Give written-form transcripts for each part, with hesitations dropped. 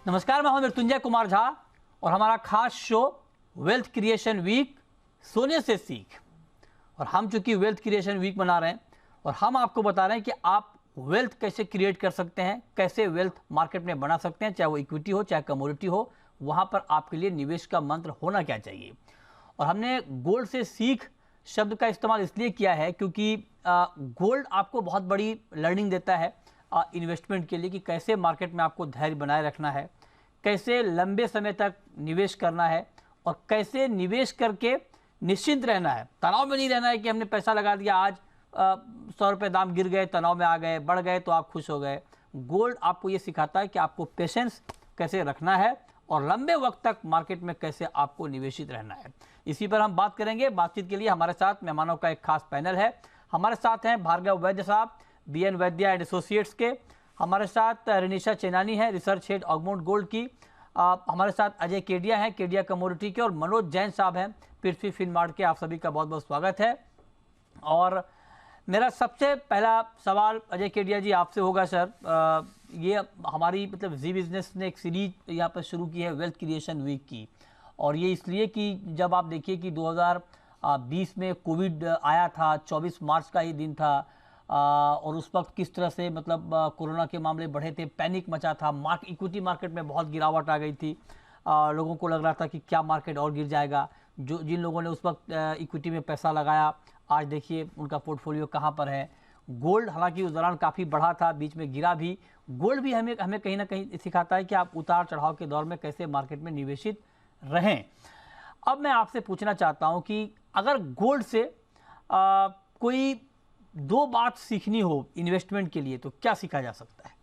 नमस्कार, मैं हूं मृत्युंजय कुमार झा और हमारा खास शो वेल्थ क्रिएशन वीक सोने से सीख। और हम चूंकि वेल्थ क्रिएशन वीक मना रहे हैं और हम आपको बता रहे हैं कि आप वेल्थ कैसे क्रिएट कर सकते हैं, कैसे वेल्थ मार्केट में बना सकते हैं, चाहे वो इक्विटी हो चाहे कमोडिटी हो, वहां पर आपके लिए निवेश का मंत्र होना क्या चाहिए। और हमने गोल्ड से सीख शब्द का इस्तेमाल इसलिए किया है क्योंकि गोल्ड आपको बहुत बड़ी लर्निंग देता है इन्वेस्टमेंट के लिए कि कैसे मार्केट में आपको धैर्य बनाए रखना है, कैसे लंबे समय तक निवेश करना है और कैसे निवेश करके निश्चिंत रहना है। तनाव में नहीं रहना है कि हमने पैसा लगा दिया, आज 100 रुपये दाम गिर गए, तनाव में आ गए, बढ़ गए तो आप खुश हो गए। गोल्ड आपको ये सिखाता है कि आपको पेशेंस कैसे रखना है और लंबे वक्त तक मार्केट में कैसे आपको निवेशित रहना है। इसी पर हम बात करेंगे। बातचीत के लिए हमारे साथ मेहमानों का एक खास पैनल है। हमारे साथ हैं भार्गव वैद्य साहब, BN वैद्या एंड एसोसिएट्स के। हमारे साथ रिनिशा चेनानी है, रिसर्च हेड ऑगमाउंट गोल्ड की। हमारे साथ अजय केडिया हैं, केडिया कमोडिटी के, और मनोज जैन साहब हैं, पृथ्वी फिनमार्ट के। आप सभी का बहुत बहुत स्वागत है। और मेरा सबसे पहला सवाल अजय केडिया जी आपसे होगा। सर, ये हमारी मतलब जी बिजनेस ने एक सीरीज यहाँ पर शुरू की है वेल्थ क्रिएशन वीक की, और ये इसलिए कि जब आप देखिए कि 2020 में कोविड आया था, 24 मार्च का ही दिन था, और उस वक्त किस तरह से मतलब कोरोना के मामले बढ़े थे, पैनिक मचा था, इक्विटी मार्केट में बहुत गिरावट आ गई थी। लोगों को लग रहा था कि क्या मार्केट और गिर जाएगा। जिन लोगों ने उस वक्त इक्विटी में पैसा लगाया, आज देखिए उनका पोर्टफोलियो कहाँ पर है। गोल्ड हालांकि उस दौरान काफ़ी बढ़ा था, बीच में गिरा भी। गोल्ड भी हमें कहीं ना कहीं सिखाता है कि आप उतार चढ़ाव के दौर में कैसे मार्केट में निवेशित रहें। अब मैं आपसे पूछना चाहता हूं कि अगर गोल्ड से कोई दो बात सीखनी हो इन्वेस्टमेंट के लिए तो क्या सीखा जा सकता है?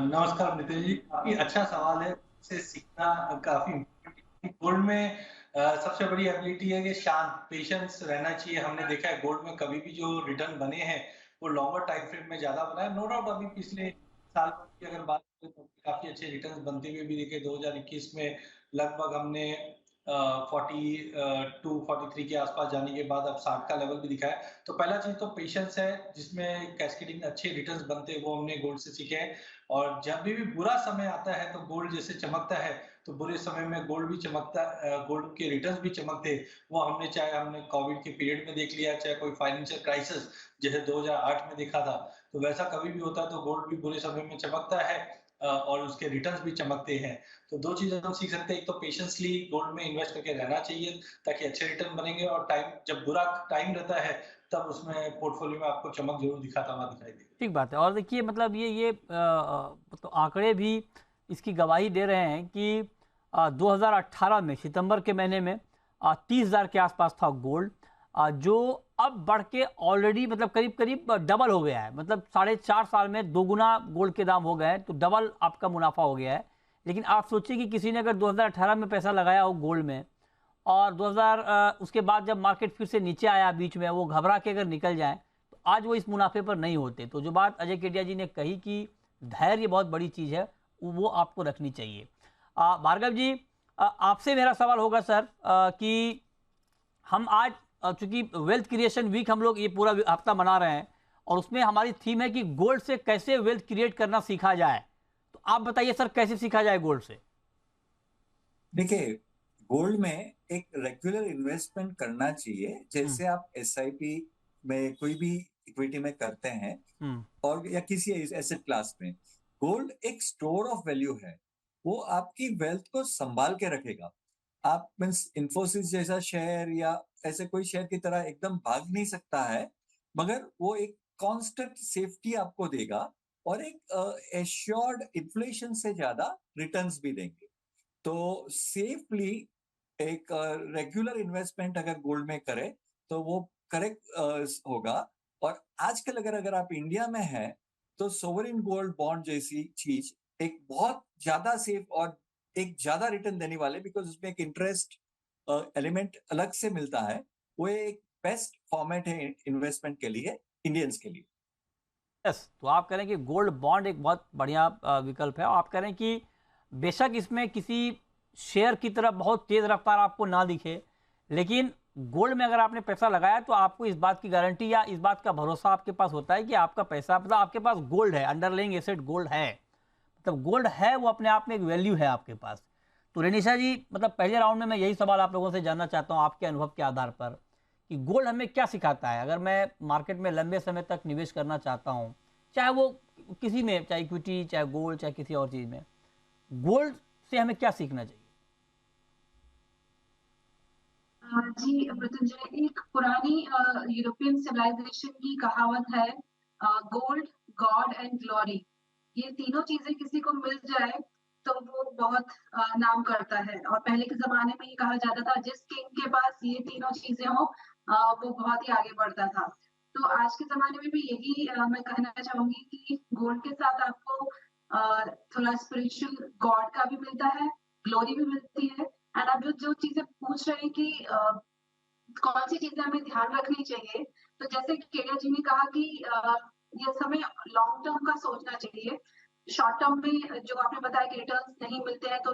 नमस्कार नितिन जी, काफी अच्छा सवाल है। से सीखना काफी इम्पोर्टेंट। गोल्ड में सबसे बड़ी एबिलिटी है कि शांत पेशेंस रहना चाहिए। हमने देखा है गोल्ड में कभी भी जो रिटर्न बने हैं वो लॉन्गर टाइम फ्रेम में ज्यादा बना है। नो डाउट अभी पिछले साल की अगर बात करें तो काफी अच्छे रिटर्न बनते हुए भी दिखे। 2021 में लगभग हमने 42-43 के आसपास जाने के बाद अब 60 का लेवल भी दिखा है। तो पहला चीज तो पेशेंस है, जिसमें कैस्केडिंग अच्छे रिटर्न्स बनते हैं, वो हमने गोल्ड से सीखे हैं। और जब भी बुरा समय आता है तो गोल्ड जैसे चमकता है, तो बुरे समय में गोल्ड भी चमकता, गोल्ड के रिटर्न्स भी चमकते। वो हमने कोविड के पीरियड में देख लिया, चाहे कोई फाइनेंशियल क्राइसिस जैसे 2008 में देखा था, तो वैसा कभी भी होता है तो गोल्ड भी बुरे समय में चमकता है और उसके रिटर्न्स भी चमकते हैं। तो दो चीजें हम सीख सकते हैं। एक तो पेशेंसली गोल्ड में इन्वेस्ट करके रहना चाहिए ताकि अच्छे रिटर्न बनेंगे, और टाइम जब बुरा टाइम रहता है तब उसमें पोर्टफोलियो में आपको चमक जरूर दिखाता हुआ दिखाई देगा। ठीक बात है। और देखिए मतलब ये तो आंकड़े भी इसकी गवाही दे रहे हैं कि 2018 में सितंबर के महीने में 30,000 के आसपास था गोल्ड, जो अब बढ़ के ऑलरेडी मतलब करीब करीब डबल हो गया है। मतलब 4.5 साल में 2 गुना गोल्ड के दाम हो गए हैं, तो डबल आपका मुनाफा हो गया है। लेकिन आप सोचिए कि किसी ने अगर 2018 में पैसा लगाया हो गोल्ड में और 2000 उसके बाद जब मार्केट फिर से नीचे आया, बीच में वो घबरा के अगर निकल जाए तो आज वो इस मुनाफे पर नहीं होते। तो जो बात अजय केडिया जी ने कही कि धैर्य बहुत बड़ी चीज़ है, वो आपको रखनी चाहिए। भार्गव जी, आपसे मेरा सवाल होगा सर कि हम आज चूंकि वेल्थ क्रिएशन वीक हम लोग ये पूरा हफ्ता मना रहे हैं और उसमें हमारी थीम है कि गोल्ड से कैसे वेल्थ क्रिएट करना सीखा जाए। तो आप बताइए सर, कैसे सीखा जाए गोल्ड से? देखिए, गोल्ड में एक रेगुलर इन्वेस्टमेंट करना चाहिए, जैसे आप SIP में कोई भी इक्विटी में करते हैं और या किसी एसेट क्लास में। गोल्ड एक स्टोर ऑफ वैल्यू है, वो आपकी वेल्थ को संभाल के रखेगा। आप मीन्स इंफोसिस जैसा शेयर या ऐसे कोई शेयर की तरह एकदम भाग नहीं सकता है, मगर वो एक कांस्टेंट सेफ्टी आपको देगा और एक एश्योर्ड इन्फ्लेशन से ज्यादा रिटर्न्स भी देंगे। तो सेफली एक रेगुलर इन्वेस्टमेंट अगर गोल्ड में करें तो वो करेक्ट होगा। और आजकल अगर आप इंडिया में हैं तो सोवरेन गोल्ड बॉन्ड जैसी चीज एक बहुत ज्यादा सेफ और एक ज्यादा रिटर्न देने वाले, बिकॉज उसमें एक इंटरेस्ट एलिमेंट अलग से मिलता है। वो एक बेस्ट फॉर्मेट है इन्वेस्टमेंट के लिए, इंडियंस के लिए। यस, तो आप कह रहे हैं कि गोल्ड बॉन्ड एक बहुत बढ़िया विकल्प है। आप कह रहे हैं कि बेशक इसमें किसी शेयर की तरह बहुत तेज रफ्तार आपको ना दिखे, लेकिन गोल्ड में अगर आपने पैसा लगाया तो आपको इस बात की गारंटी या इस बात का भरोसा आपके पास होता है कि आपका पैसा मतलब आपके पास गोल्ड है, अंडरलाइंग एसेट गोल्ड है। मतलब गोल्ड है वो अपने आप में एक वैल्यू है आपके पास। तो रेनिशा जी, मतलब पहले राउंड में मैं यही सवाल आप लोगों से जानना चाहता हूँ आपके अनुभव के आधार पर कि गोल्ड हमें क्या सिखाता है। अगर मैं मार्केट में लंबे समय तक निवेश करना चाहता हूँ, चाहे वो किसी में, चाहे इक्विटी, चाहे गोल्ड, चाहे किसी और चीज़ में, गोल्ड से हमें क्या सीखना चाहिए? जी मृत्युंजय, एक पुरानी यूरोपियन सिविलाइजेशन की कहावत है, गोल्ड, गॉड एंड ग्लोरी। ये तीनों चीजें किसी को मिल जाए तो वो बहुत नाम करता है। और पहले के जमाने में ये कहा जाता था जिस किंग के पास ये तीनों चीजें हो वो बहुत ही आगे बढ़ता था। तो आज के जमाने में भी यही मैं कहना चाहूंगी कि गोल्ड के साथ आपको थोड़ा स्पिरिचुअल गॉड का भी मिलता है, ग्लोरी भी मिलती है। एंड आप जो जो चीजें पूछ रहे हैं कि कौन सी चीजें हमें ध्यान रखनी चाहिए, तो जैसे केडिया जी ने कहा कि ये समय लॉन्ग टर्म का सोचना चाहिए। शॉर्ट टर्म में जो आपने बताया कि रिटर्न्स नहीं मिलते हैं तो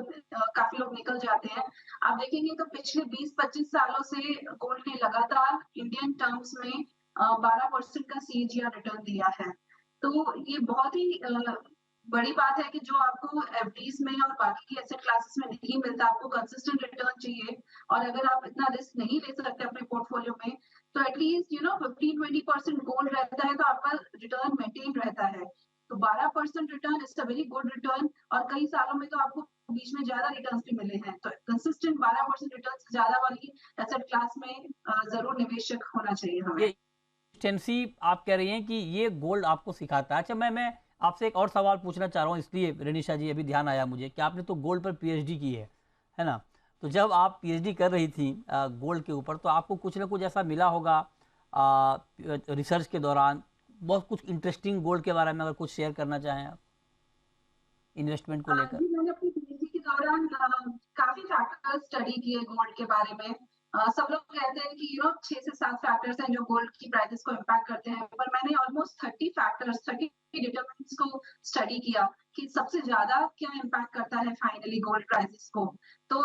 काफी लोग निकल जाते हैं। आप देखेंगे तो पिछले 20-25 सालों से गोल्ड ने लगातार इंडियन टर्म्स में 12% का CAGR रिटर्न दिया है। तो ये बहुत ही बड़ी बात है कि जो आपको एफडीज में और बाकी की एसेट क्लासेस में नहीं मिलता, आपको कंसिस्टेंट रिटर्न चाहिए। और अगर आप इतना रिस्क नहीं ले सकते अपने पोर्टफोलियो में, तो एटलीस्ट 15-20% गोल्ड रहता है तो आपका रिटर्न मेंटेन रहता है। तो 12% return is a very good return. और कई सालों में तो आपको बीच में ज्यादा रिटर्न्स भी मिले हैं। तो कंसिस्टेंट 12% रिटर्न से ज्यादा वाली एसेट क्लास में जरूर निवेशक होना चाहिए हमें। ये कंसिस्टेंसी आप कह रही हैं कि ये गोल्ड आपको सिखाता है। अच्छा, मैं आपसे एक और सवाल पूछना चाह रहा हूँ, इसलिए रेनिशा जी अभी ध्यान आया मुझे कि आपने तो गोल्ड पर पीएचडी की है ना? तो जब आप पीएचडी कर रही थी गोल्ड के ऊपर, तो आपको कुछ ना कुछ ऐसा मिला होगा रिसर्च के दौरान, बहुत कुछ इंटरेस्टिंग गोल्ड के बारे में, अगर कुछ शेयर करना चाहें आप इन्वेस्टमेंट को लेकर। मैंने अपनी पीएचडी के दौरान काफी फैक्टर्स स्टडी किए गोल्ड के बारे में। सब लोग कहते हैं कि 6 से 7 फैक्टर्स हैं जो गोल्ड की प्राइसेस को इम्पैक्ट करते हैं, पर मैंने ऑलमोस्ट 30 डिटरमिनेंट्स को स्टडी किया कि सबसे ज्यादा क्या इम्पैक्ट करता है फाइनली गोल्ड प्राइसेस को। तो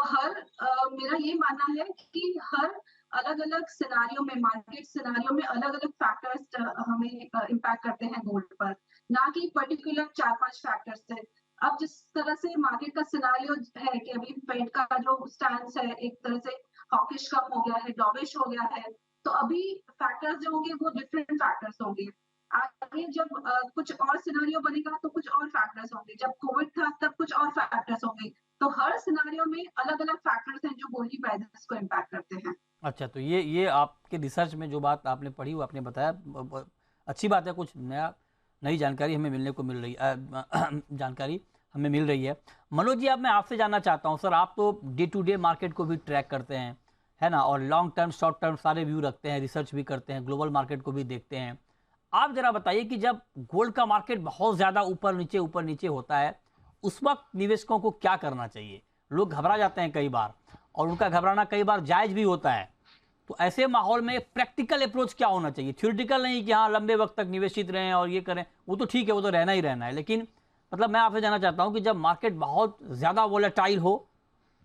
मेरा ये मानना है कि हर अलग अलग सिनारियों में, मार्केट सिनारियों में अलग अलग फैक्टर्स हमें इम्पैक्ट करते हैं गोल्ड पर, ना कि पर्टिकुलर 4-5 फैक्टर्स से। अब जिस तरह से मार्केट का सिनारियो है कि अभी फेड का जो स्टैंस है एक तरह से हॉकिश कम हो गया है, डॉविश हो गया है, तो अभी फैक्टर्स जो होंगे वो डिफरेंट फैक्टर्स होंगे। आगे जब कुछ और सिनारियो बनेगा तो कुछ और फैक्टर्स होंगे। जब कोविड था तब कुछ और फैक्टर्स होंगे। तो हर सिनारियो में अलग अलग फैक्टर्स हैं जो गोल्ड की प्राइसेस को इम्पैक्ट करते हैं। अच्छा, तो ये आपके रिसर्च में जो बात आपने पढ़ी वो आपने बताया, अच्छी बात है। कुछ नई जानकारी हमें मिलने को मिल रही जानकारी हमें मिल रही है। मनोज जी, अब मैं आपसे जानना चाहता हूं, सर आप तो डे टू डे मार्केट को भी ट्रैक करते हैं, है ना, और लॉन्ग टर्म शॉर्ट टर्म सारे व्यू रखते हैं, रिसर्च भी करते हैं, ग्लोबल मार्केट को भी देखते हैं। आप जरा बताइए कि जब गोल्ड का मार्केट बहुत ज़्यादा ऊपर नीचे होता है, उस वक्त निवेशकों को क्या करना चाहिए? लोग घबरा जाते हैं कई बार, और उनका घबराना कई बार जायज़ भी होता है। तो ऐसे माहौल में प्रैक्टिकल अप्रोच क्या होना चाहिए? थ्योरेटिकल नहीं कि हाँ लंबे वक्त तक निवेशित रहें और ये करें, वो तो ठीक है, वो तो रहना ही रहना है। लेकिन मतलब मैं आपसे जानना चाहता हूँ कि जब मार्केट बहुत ज़्यादा वोलेटाइल हो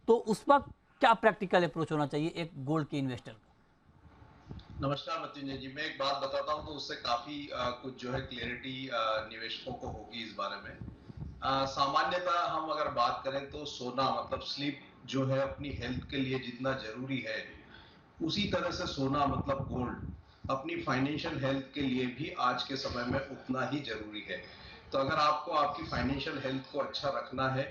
तो उस वक्त क्या प्रैक्टिकल अप्रोच होना चाहिए एक गोल्ड के इन्वेस्टर का? नमस्कार मतीन जी, मैं एक बात बताता हूँ तो उससे काफी कुछ जो है क्लियरिटी निवेशकों को होगी इस बारे में। सामान्यतः हम अगर बात करें तो सोना मतलब स्लीप जो है अपनी हेल्थ के लिए जितना जरूरी है, उसी तरह से सोना मतलब गोल्ड अपनी फाइनेंशियल हेल्थ के लिए भी आज के समय में उतना ही जरूरी है। तो अगर आपको आपकी फाइनेंशियल हेल्थ को अच्छा रखना है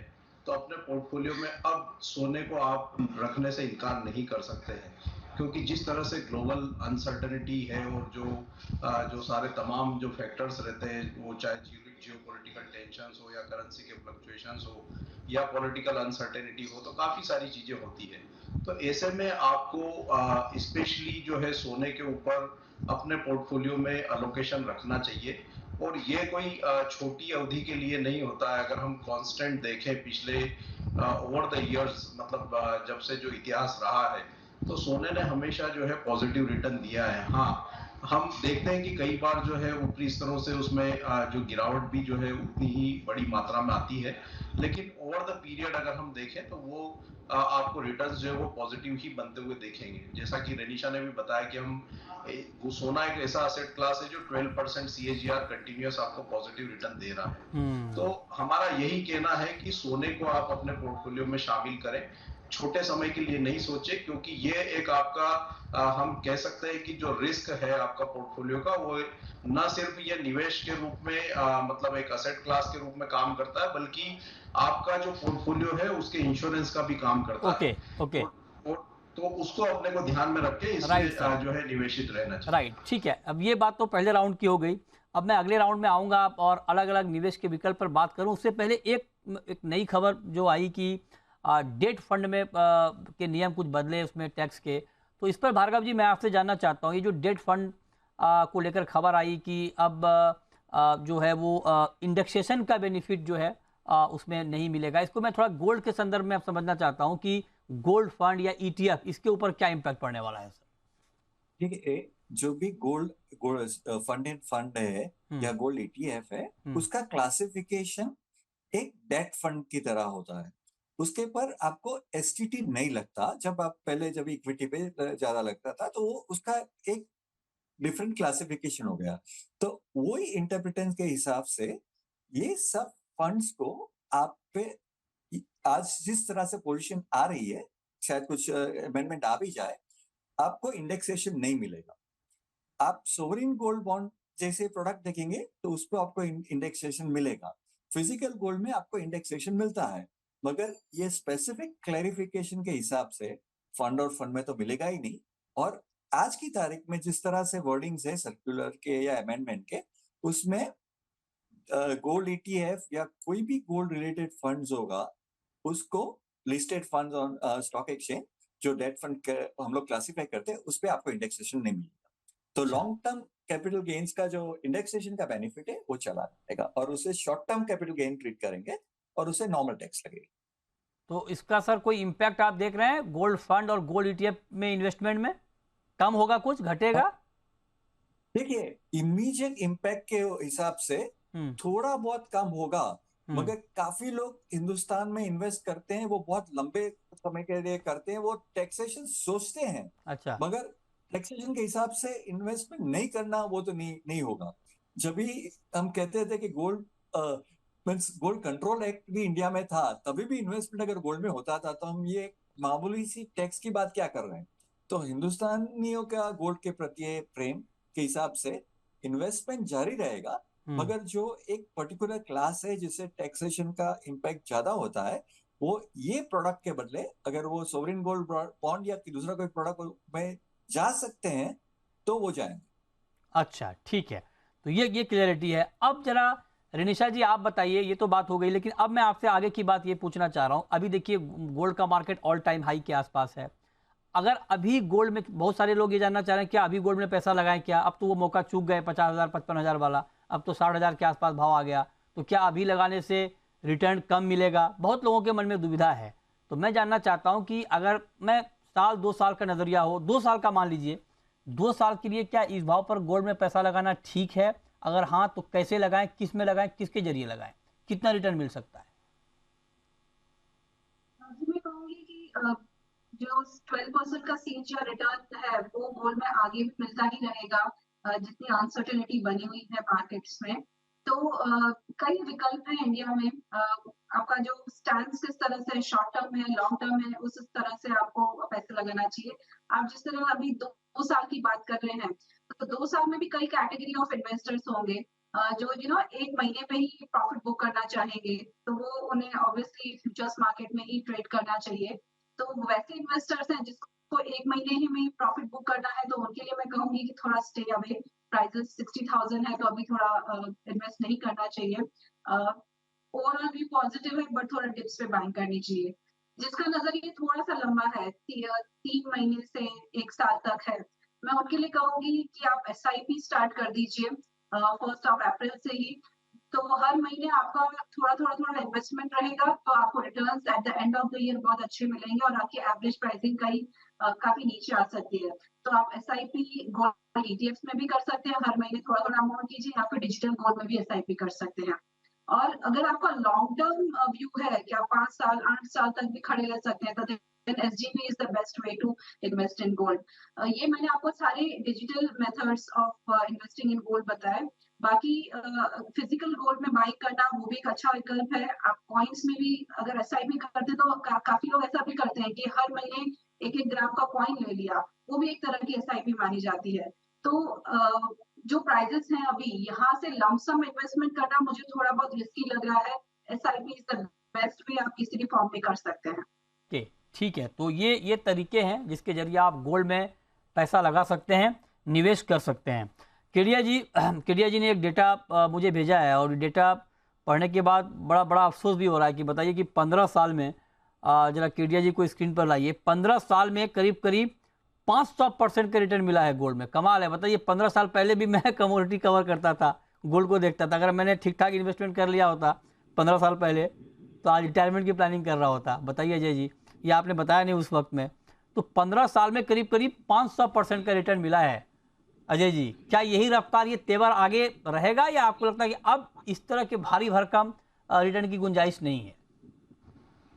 तो अपने पोर्टफोलियो में अब सोने को आप रखने से इनकार नहीं कर सकते हैं, क्योंकि जिस तरह से ग्लोबल अनसर्टेनिटी है और जो सारे तमाम जो फैक्टर्स रहते हैं, वो चाहे जियोपॉलिटिकल टेंशंस हो या करेंसी के फ्लक्चुएशंस हो या पॉलिटिकल अनसर्टेनिटी हो, तो काफी सारी चीजें होती है। तो ऐसे में आपको स्पेशली जो है सोने के ऊपर अपने पोर्टफोलियो में अलोकेशन रखना चाहिए। और ये कोई छोटी अवधि के लिए नहीं होता है। अगर हम कांस्टेंट देखें पिछले ओवर द इयर्स, मतलब जब से जो इतिहास रहा है, तो सोने ने हमेशा जो है पॉजिटिव रिटर्न दिया है। हाँ, हम देखते हैं कि कई बार जो है ऊपरी स्तरों से उसमें जो गिरावट भी जो है उतनी ही बड़ी मात्रा में आती है, लेकिन ओवर द पीरियड अगर हम देखें तो वो आपको रिटर्न्स जो है वो पॉजिटिव ही बनते हुए देखेंगे। जैसा कि रनीशा ने भी बताया कि वो सोना एक ऐसा एसेट क्लास है जो 12% CAGR कंटिन्यूअस आपको पॉजिटिव रिटर्न दे रहा है। तो हमारा यही कहना है कि सोने को आप अपने पोर्टफोलियो में शामिल करें, छोटे समय के लिए नहीं सोचे, क्योंकि ये एक आपका हम कह सकते हैं कि जो रिस्क है आपका पोर्टफोलियो का, वो न सिर्फ ये निवेश के रूप में मतलब एक एसेट क्लास के रूप में काम करता है, बल्कि आपका जो पोर्टफोलियो है उसके इंश्योरेंस का भी काम करता है। ओके तो उसको अपने को ध्यान में रख के इसमें जो है निवेशित रहना चाहिए। राइट, ठीक है। अब ये बात तो पहले राउंड की हो गई। अब मैं अगले राउंड में आऊँगा और अलग अलग निवेश के विकल्प पर बात करूँ। उससे पहले एक नई खबर जो आई कि डेट फंड में के नियम कुछ बदले उसमें टैक्स के। तो इस पर भार्गव जी मैं आपसे जानना चाहता हूँ, ये जो डेट फंड को लेकर खबर आई कि अब जो है वो इंडेक्सेशन का बेनिफिट जो है उसमें नहीं मिलेगा। इसको मैं थोड़ा गोल्ड के संदर्भ में आप समझना चाहता हूँ कि गोल्ड फंड या ETF इसके ऊपर क्या इम्पैक्ट पड़ने वाला है सर? ठीक है, जो भी गोल्ड फंड है या गोल्ड ETF है, उसका क्लासिफिकेशन एक डेट फंड की तरह होता है। उसके पर आपको STT नहीं लगता। जब इक्विटी पे ज्यादा लगता था तो वो उसका एक डिफरेंट क्लासिफिकेशन हो गया। तो वही इंटरप्रिटेंस के हिसाब से ये सब फंड्स को आप पे आज जिस तरह से पोजीशन आ रही है, शायद कुछ अमेंडमेंट आ भी जाए, आपको इंडेक्सेशन नहीं मिलेगा। आप सोवरिन गोल्ड बॉन्ड जैसे प्रोडक्ट देखेंगे तो उस पर आपको इंडेक्सेशन मिलेगा। फिजिकल गोल्ड में आपको इंडेक्सेशन मिलता है, मगर ये स्पेसिफिक क्लैरिफिकेशन के हिसाब से फंड और फंड में तो मिलेगा ही नहीं। और आज की तारीख में जिस तरह से वर्डिंग्स है सर्कुलर के या अमेंडमेंट के, उसमें गोल्ड ETF या कोई भी गोल्ड रिलेटेड फंड्स होगा, उसको listed funds on stock exchange जो डेट फंड हम लोग क्लासिफाई करते हैं, उस पर आपको इंडेक्सेशन नहीं मिलेगा। तो लॉन्ग टर्म कैपिटल गेन्स का जो इंडेक्सेशन का बेनिफिट है वो चला जाएगा और उसे short term capital gain treat करेंगे और उसे नॉर्मल टैक्स लगेगा। तो इसका सर कोई इम्पैक्ट आप देख रहे हैं गोल्ड फंड और गोल्ड ETF में इन्वेस्टमेंट में? कम होगा, कुछ घटेगा? देखिए, इमीडिएट इम्पैक्ट के हिसाब से थोड़ा बहुत कम होगा, मगर काफी लोग हिंदुस्तान में इन्वेस्ट करते हैं, वो बहुत लंबे समय के लिए करते हैं, वो टैक्सेशन सोचते हैं। अच्छा, मगर टैक्सेशन के हिसाब से इन्वेस्टमेंट नहीं करना वो तो नहीं होगा। जब भी हम कहते थे कि गोल्ड कंट्रोल एक्ट भी इंडिया में था, तभी भी इन्वेस्टमेंट अगर गोल्ड में होता था तो हम ये मामूली सी टैक्स की बात क्या कर रहे हैं। तो हिंदुस्तानियों का गोल्ड के प्रति प्रेम के हिसाब से इन्वेस्टमेंट जारी रहेगा, मगर जो एक पर्टिकुलर क्लास है जिसे टैक्सेशन का इम्पैक्ट ज्यादा होता है, वो ये प्रोडक्ट के बदले अगर वो सोवरिन गोल्ड बॉन्ड या दूसरा कोई प्रोडक्ट में जा सकते हैं तो वो जाएंगे। अच्छा, ठीक है। तो ये क्लियरिटी है। अब जरा रिनिशा जी आप बताइए, ये तो बात हो गई, लेकिन अब मैं आपसे आगे की बात ये पूछना चाह रहा हूँ। अभी देखिए गोल्ड का मार्केट ऑल टाइम हाई के आसपास है। अगर अभी गोल्ड में, बहुत सारे लोग ये जानना चाह रहे हैं क्या अभी गोल्ड में पैसा लगाएं क्या? अब तो वो मौका चूक गए 50,000 55,000 वाला, अब तो 60,000 के आसपास भाव आ गया। तो क्या अभी लगाने से रिटर्न कम मिलेगा? बहुत लोगों के मन में दुविधा है। तो मैं जानना चाहता हूं कि अगर मैं साल 2 साल का नजरिया हो, 2 साल का मान लीजिए, 2 साल के लिए क्या इस भाव पर गोल्ड में पैसा लगाना ठीक है? अगर हाँ तो कैसे लगाएं, किस में लगाएं, किसके जरिए लगाएं, कितना रिटर्न मिल सकता है? मैं कहूंगी कि जो 12% का CAGR रिटर्न है वो गोल्ड में आगे भी मिलता ही रहेगा जितनी अनसर्टेनिटी बनी हुई है मार्केट्स में। तो कई विकल्प है इंडिया में। आपका जो स्टैंड किस तरह से शॉर्ट टर्म है, लॉन्ग टर्म है, उस तरह से आपको पैसे लगाना चाहिए। आप जिस तरह अभी 2 साल की बात कर रहे हैं, तो 2 साल में भी कई कैटेगरी ऑफ इन्वेस्टर्स होंगे जो 1 महीने पे ही प्रॉफिट बुक करना चाहेंगे, तो वो उन्हें ऑब्वियसली फ्यूचर्स मार्केट में ही ट्रेड करना चाहिए। तो वैसे इन्वेस्टर्स हैं जिसको 1 महीने ही में प्रॉफिट बुक करना है, तो उनके लिए मैं कहूंगी कि थोड़ा स्टे अवे। प्राइसेस 60,000 है तो अभी थोड़ा इन्वेस्ट नहीं करना चाहिए। ओवरऑल भी पॉजिटिव है, बट थोड़ा डिप्स पे बाइंग करनी चाहिए। जिसका नजरिया थोड़ा सा लंबा है, 3 महीने से 1 साल तक है, मैं उनके लिए कहूंगी कि आप SIP स्टार्ट कर दीजिए 1 अप्रैल से ही। तो हर महीने आपका थोड़ा इन्वेस्टमेंट रहेगा, तो आपको returns at the end of the year बहुत अच्छे मिलेंगे और आपकी एवरेज प्राइसिंग काफी नीचे आ सकती है। तो आप SIP गोल्ड ETFs में भी कर सकते हैं, हर महीने थोड़ा अमाउंट कीजिए, या फिर डिजिटल गोल्ड में भी SIP कर सकते हैं। और अगर आपका लॉन्ग टर्म व्यू है कि आप 5 साल 8 साल तक भी खड़े रह सकते हैं, तो then SGP is the best way to invest in gold. ये मैंने आपको सारे digital methods of investing in gold बताए। बाकी फिजिकल गोल्ड में बाइंग करना वो भी एक अच्छा विकल्प है। आप कॉइन्स में भी अगर एसआईपी करते तो काफी लोग ऐसा भी करते हैं कि हर महीने 1-1 ग्राम का कॉइन ले लिया, वो भी एक तरह की एसआईपी मानी जाती है। तो जो प्राइजेस हैं अभी, यहाँ से लमसम इन्वेस्टमेंट करना मुझे थोड़ा बहुत रिस्की लग रहा है। एसआईपी इज द बेस्ट वे, आप किसी भी फॉर्म में कर सकते हैं। ओके, ठीक है। तो ये तरीके हैं जिसके जरिए आप गोल्ड में पैसा लगा सकते हैं, निवेश कर सकते हैं। केडिया जी ने एक डेटा मुझे भेजा है, और डेटा पढ़ने के बाद बड़ा बड़ा अफसोस भी हो रहा है कि बताइए कि 15 साल में, जरा केडिया जी को स्क्रीन पर लाइए, 15 साल में करीब करीब 500% का रिटर्न मिला है गोल्ड में। कमाल है। बताइए, 15 साल पहले भी मैं कमोडिटी कवर करता था, गोल्ड को देखता था। अगर मैंने ठीक ठाक इन्वेस्टमेंट कर लिया होता 15 साल पहले, तो आज रिटायरमेंट की प्लानिंग कर रहा होता। बताइए अजय जी, ये आपने बताया नहीं उस वक्त में। तो 15 साल में करीब करीब 500% का रिटर्न मिला है। अजय जी, क्या यही रफ्तार, ये तेवर आगे रहेगा, या आपको लगता है कि अब इस तरह के भारी भरकम रिटर्न की गुंजाइश नहीं है?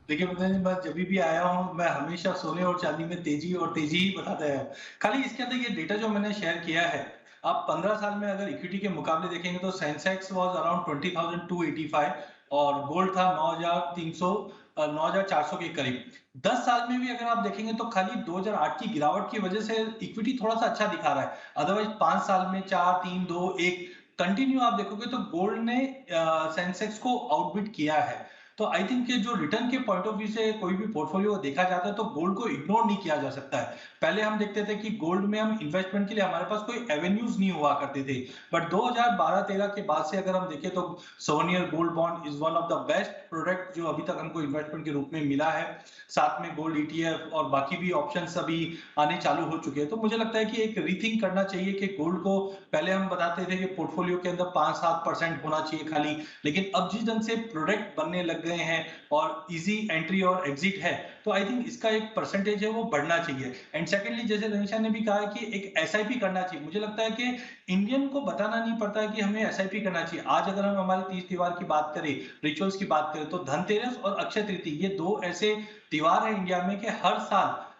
देखिए पता नहीं, मैं जब भी आया हूँ मैं हमेशा सोने और चांदी में तेजी और तेजी ही बताता है। खाली इसके अंदर ये डेटा जो मैंने शेयर किया है, आप 15 साल में अगर इक्विटी के मुकाबले देखेंगे तो सेंसेक्स वाज अराउंड 20,285 और गोल्ड था 9,400 के करीब। 10 साल में भी अगर आप देखेंगे तो खाली 2008 की गिरावट की वजह से इक्विटी थोड़ा सा अच्छा दिखा रहा है। अदरवाइज 5 साल में 4, 3, 2, 1 कंटिन्यू आप देखोगे तो गोल्ड ने सेंसेक्स को आउटबिट किया है। तो आई थिंक कि जो रिटर्न के पॉइंट ऑफ व्यू से कोई भी पोर्टफोलियो देखा जाता है तो गोल्ड को इग्नोर नहीं किया जा सकता है। पहले हम देखते थे कि गोल्ड में हम इन्वेस्टमेंट के लिए हमारे पास कोई एवेन्यूज नहीं हुआ करते थे, बट 2012-13 के बाद से अगर हम देखें तो सोनियर gold bond is one of the best product जो अभी तक हमको इन्वेस्टमेंट के रूप में मिला है। साथ में गोल्ड ईटीएफ और बाकी भी ऑप्शंस अभी आने चालू हो चुके हैं। तो मुझे लगता है कि एक रीथिंक करना चाहिए कि गोल्ड को, पहले हम बताते थे कि पोर्टफोलियो के अंदर 5-7% होना चाहिए खाली, लेकिन अब जिस ढंग से प्रोडक्ट बनने लग गए हैं और इजी एंट्री और एग्जिट है, तो आई थिंक इसका एक परसेंटेज है वो बढ़ना चाहिए। एंड सेकेंडली, जैसे रनिशा ने भी कहा है कि एक एसआईपी करना चाहिए। मुझे लगता है कि इंडियन को बताना नहीं पड़ता है कि हमें एसआईपी करना चाहिए। आज अगर हम हमारे तीज त्योहार की बात करें, रिचुअल्स की बात करें, तो धनतेरस और अक्षय तृतीया ये 2 ऐसे त्योहार है इंडिया में कि हर साल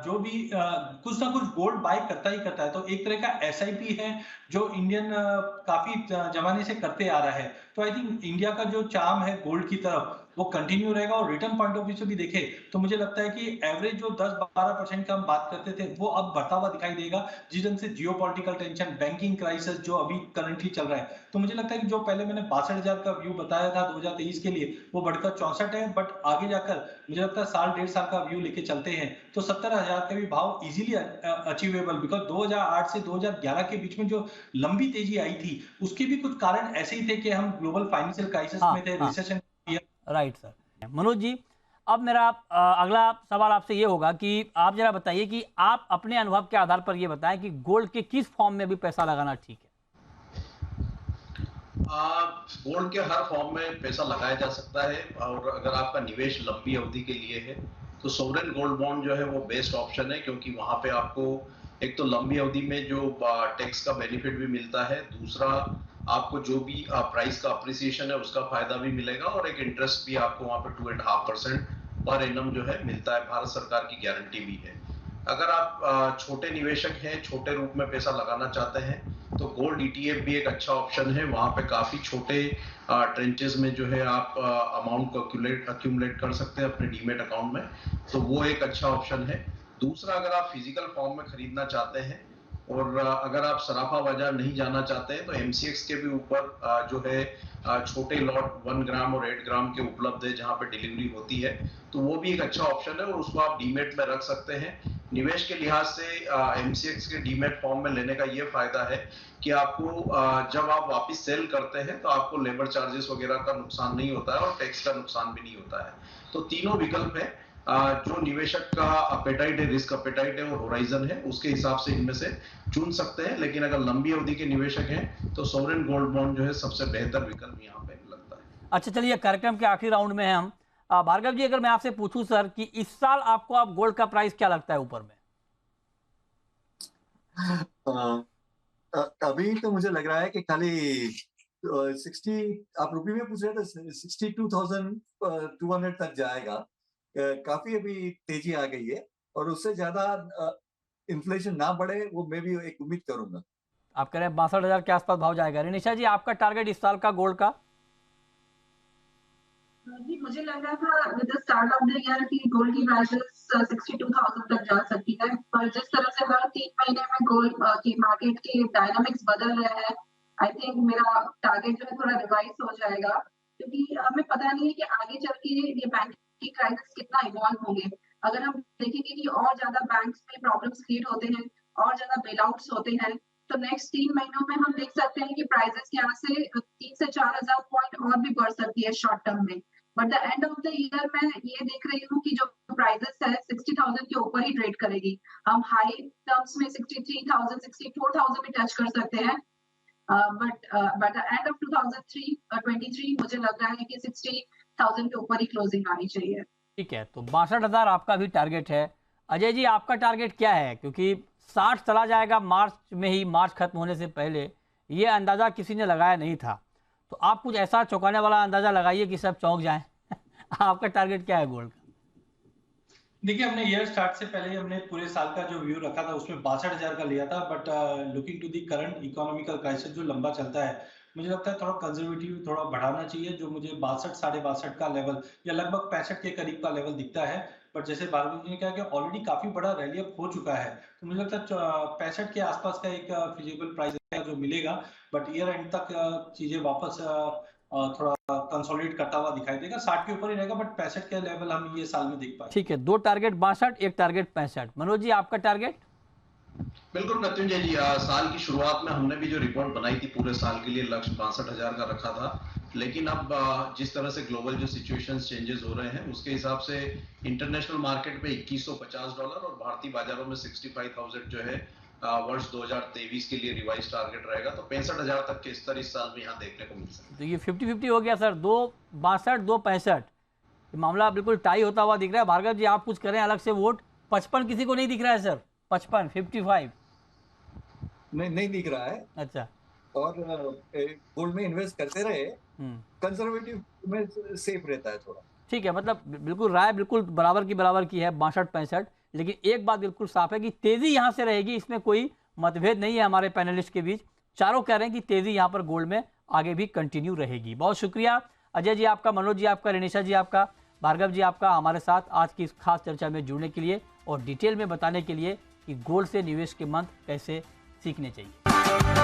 जो भी कुछ ना कुछ गोल्ड बाय करता ही करता है। तो एक तरह का एसआईपी है जो इंडियन काफी जमाने से करते आ रहा है। तो आई थिंक इंडिया का जो चार्म है गोल्ड की तरफ वो कंटिन्यू रहेगा। और रिटर्न पॉइंट ऑफ व्यू से भी देखें तो मुझे लगता है कि एवरेज जो 10-12% का हम बात करते थे वो अब बढ़ता हुआ दिखाई देगा, जिस ढंग से जियोपॉलिटिकल टेंशन, बैंकिंग क्राइसिस जो अभी करंटली चल रहा है। तो मुझे लगता है कि जो पहले मैंने 62,000 का व्यू बताया था 2023 के लिए, वो बढ़कर 64 है। बट आगे जाकर मुझे लगता है साल 1.5 साल का व्यू लेके चलते हैं तो 70,000 का भी भाव इजीली अचीवेबल। बिकॉज 2008 से 2011 के बीच में जो लंबी तेजी आई थी उसके भी कुछ कारण ऐसे ही थे कि हम ग्लोबल फाइनेंशियल क्राइसिस में थे, recession. Right sir. Manoj ji, अब मेरा अगला सवाल आपसे ये होगा कि आप जरा बताइए कि आप अपने अनुभव के आधार पर ये बताएं कि गोल्ड के किस फॉर्म में भी पैसा लगाना ठीक है? गोल्ड के हर फॉर्म में पैसा लगाया जा सकता है, और अगर आपका निवेश लंबी अवधि के लिए है तो सोवरेन गोल्ड बॉन्ड जो है वो बेस्ट ऑप्शन है, क्योंकि वहां पे आपको एक तो लंबी अवधि में जो टैक्स का बेनिफिट भी मिलता है, दूसरा आपको जो भी प्राइस का अप्रिसिएशन है उसका फायदा भी मिलेगा, और एक इंटरेस्ट भी आपको वहां पे 2.5% पर एनम जो है मिलता है। भारत सरकार की गारंटी भी है। अगर आप छोटे निवेशक हैं, छोटे रूप में पैसा लगाना चाहते हैं, तो गोल्ड ईटीएफ भी एक अच्छा ऑप्शन है। वहां पे काफी छोटे ट्रेंचेस में जो है आप अमाउंट को अक्यूमुलेट कर सकते हैं अपने डीमेट अकाउंट में, तो वो एक अच्छा ऑप्शन है। दूसरा, अगर आप फिजिकल फॉर्म में खरीदना चाहते हैं और अगर आप सराफा बाजार नहीं जाना चाहते हैं, तो एमसीएक्स के भी ऊपर जो है छोटे लॉट 1 ग्राम और 8 ग्राम के उपलब्ध है जहां पे डिलीवरी होती है, तो वो भी एक अच्छा ऑप्शन है और उसको आप डीमेट में रख सकते हैं। निवेश के लिहाज से एमसीएक्स के डीमेट फॉर्म में लेने का ये फायदा है कि आपको जब आप वापस सेल करते हैं तो आपको लेबर चार्जेस वगैरह का नुकसान नहीं होता है और टैक्स का नुकसान भी नहीं होता है। तो तीनों विकल्प है। जो निवेशक का अपेटाइट है, रिस्क अपेटाइट है और होराइजन है, उसके हिसाब से इनमें से चुन सकते हैं। लेकिन अगर लंबी अवधि के निवेशक हैं तो सोवरेन गोल्ड बॉन्ड जो है सबसे बेहतर विकल्प यहाँ पे लगता है। अच्छा, चलिए कार्यक्रम के आखिरी राउंड में हैं हम। भार्गव जी, अगर मैं आपसे पूछूं सर कि इस साल आपको आप गोल्ड का प्राइस क्या लगता है ऊपर में? अभी तो मुझे लग रहा है कि खाली 60 आप रुपये में पूछ रहे थे, 62,200 तक जाएगा। काफी अभी तेजी आ गई है और उससे ज्यादा इन्फ्लेशन ना बढ़े वो मैं भी एक उम्मीद करूंगा। आप कह रहे हैं 62,000 के आसपास भाव जाएगा। रिनिशा जी, आपका टारगेट इस साल का गोल्ड का? जी मुझे लग रहा था with the start of the year कि गोल्ड की प्राइसेस 62,000 तक जा सकती है, पर जिस तरह से हर 3 महीने में गोल्ड की मार्केट के डायनामिक्स बदल रहे हैं, आई थिंक मेरा टारगेट जो है थोड़ा रिवाइज हो जाएगा, क्योंकि हमें पता नहीं है कि आगे चल के ये बैंकिंग क्राइसिस कितना इवॉल्व होंगे। अगर हम देखेंगे कि और ज्यादा बैंक्स में प्रॉब्लम्स क्रिएट होते हैं और ज्यादा बेल आउट्स होते हैं, तो नेक्स्ट 3 महीनों में हम देख सकते हैं कि प्राइसेस यहाँ से 3 से 4,000 पॉइंट और भी बढ़ सकती है शॉर्ट टर्म में। But the end of the year मैं ये देख रही हूँ कि जो प्राइसेस है 60,000 के ऊपर ही ट्रेड करेगी। हम हाई टर्म्स में 63,000 64,000 भी टच कर सकते हैं, but by the end of 2023 मुझे लग रहा है कि 60,000 के ऊपर ही क्लोजिंग आनी चाहिए। ठीक है, तो 62,000 आपका भी टारगेट है। अजय जी, आपका टारगेट क्या है? क्योंकि 60 चला जाएगा मार्च में ही, मार्च खत्म होने से पहले, ये अंदाजा किसी ने लगाया नहीं था। तो आप कुछ ऐसा चौंकाने वाला अंदाजा लगाइए कि सब चौंक जाएं। आपका टारगेट क्या है गोल्ड का? देखिए, हमने ईयर स्टार्ट से पहले ही हमने पूरे साल का जो व्यू रखा था उसमें 62,000 का लिया था, but looking to the current economical crisis जो लंबा चलता है, मुझे लगता है थोड़ा कंजर्वेटिव थोड़ा बढ़ाना चाहिए। जो मुझे 62 साढ़े 62 का लेवल या लगभग 65 के करीब का लेवल दिखता है, बट जैसे भार्गव जी ने कहा कि ऑलरेडी काफी बड़ा रैली अप हो चुका है, तो मुझे लगता है 65 के आसपास का एक फिजिबल प्राइस जो मिलेगा, बट ईयर एंड तक चीजें वापस थोड़ा कंसोलिडेट करता हुआ दिखाई देगा। 60 के ऊपर ही रहेगा, बट 65 के लेवल हम ये साल में देख पाए। ठीक है, 2 टारगेट 62, 1 टारगेट 65। मनोज जी, आपका टारगेट? बिल्कुल मृत्युंजय जी, साल की शुरुआत में हमने भी जो रिपोर्ट बनाई थी पूरे साल के लिए लक्ष्य 62,000 का रखा था, लेकिन अब जिस तरह से ग्लोबल जो सिचुएशंस चेंजेस हो रहे हैं उसके हिसाब से इंटरनेशनल मार्केट में $2,150 और भारतीय बाजारों में 65,000 जो है वर्ष 2023 के लिए रिवाइज टारगेट रहेगा। तो 65,000 तक के स्तर इस साल में यहाँ देखने को मिल सकते हैं। तो ये 50-50 हो गया सर, 2 62 2 65, मामला बिल्कुल टाई होता हुआ दिख रहा है। भार्गव जी, आप कुछ करें अलग से वोट? 55 किसी को नहीं दिख रहा है सर? 55 55 नहीं दिख रहा है। अच्छा, और गोल्ड में इन्वेस्ट करते रहे, कंजर्वेटिव में सेफ रहता है थोड़ा। ठीक है, मतलब बिल्कुल राय बिल्कुल बराबर की है 62 65, लेकिन एक बात बिल्कुल साफ है कि तेजी यहां से रहेगी, इसमें कोई मतभेद नहीं है हमारे पैनलिस्ट के बीच। चारों कह रहे हैं कि तेजी यहां पर गोल्ड में आगे भी कंटिन्यू रहेगी। बहुत शुक्रिया अजय जी आपका, मनोज जी आपका, रिनिशा जी आपका, भार्गव जी आपका हमारे साथ आज की इस खास चर्चा में जुड़ने के लिए और डिटेल में बताने के लिए कि गोल्ड से निवेश के मंत्र कैसे सीखने चाहिए।